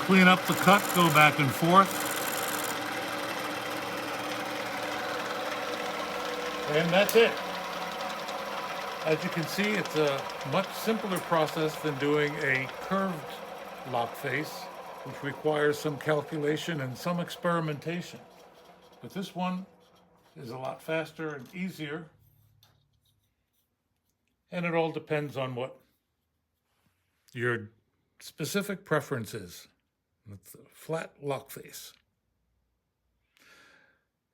clean up the cut, go back and forth. And that's it. As you can see, it's a much simpler process than doing a curved lock face, which requires some calculation and some experimentation. But this one is a lot faster and easier. And it all depends on what your specific preference is. It's a flat lock face.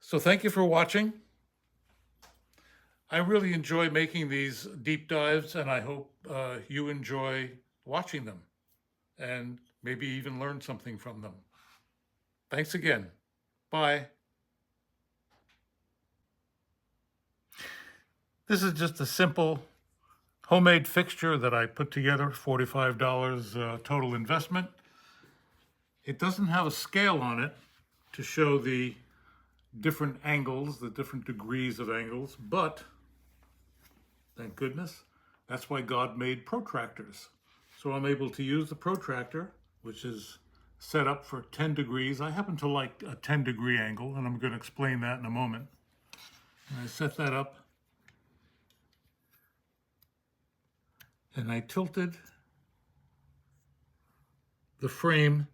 So thank you for watching. I really enjoy making these deep dives, and I hope you enjoy watching them and maybe even learn something from them. Thanks again. Bye. This is just a simple homemade fixture that I put together, $45 total investment. It doesn't have a scale on it to show the different angles, the different degrees of angles, but thank goodness, that's why God made protractors. So I'm able to use the protractor, which is set up for 10 degrees. I happen to like a 10-degree angle, and I'm going to explain that in a moment. And I set that up, and I tilted the frame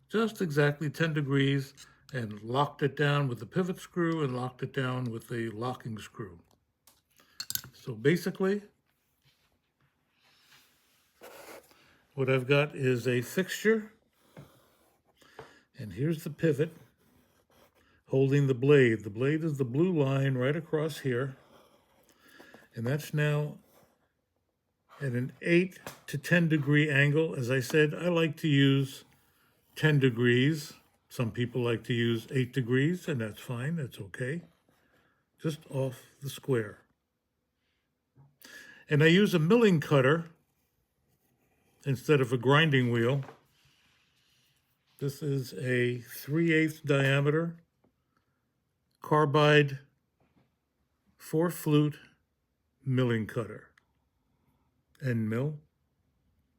just exactly 10 degrees and locked it down with the pivot screw and locked it down with the locking screw. So basically, what I've got is a fixture, and here's the pivot holding the blade. The blade is the blue line right across here, and that's now at an 8 to 10 degree angle. As I said, I like to use 10 degrees. Some people like to use 8 degrees, and that's fine, that's okay. Just off the square. And I use a milling cutter instead of a grinding wheel. This is a 3/8 diameter carbide 4-flute milling cutter. End mill,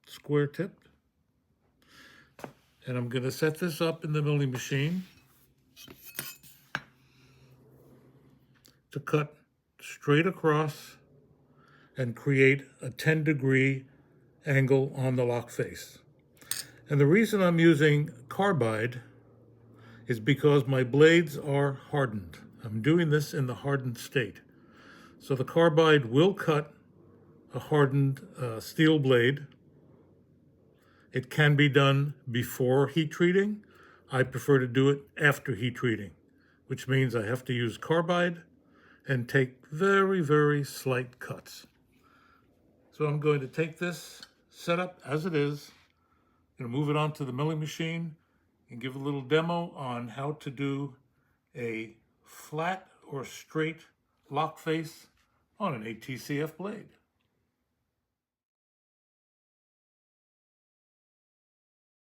square tipped. And I'm going to set this up in the milling machine to cut straight across and create a 10-degree angle on the lock face. And the reason I'm using carbide is because my blades are hardened. I'm doing this in the hardened state. So the carbide will cut a hardened steel blade. It can be done before heat treating. I prefer to do it after heat treating, which means I have to use carbide and take very, very slight cuts. So I'm going to take this setup as it is, going to move it onto the milling machine and give a little demo on how to do a flat or straight lock face on an ATCF blade.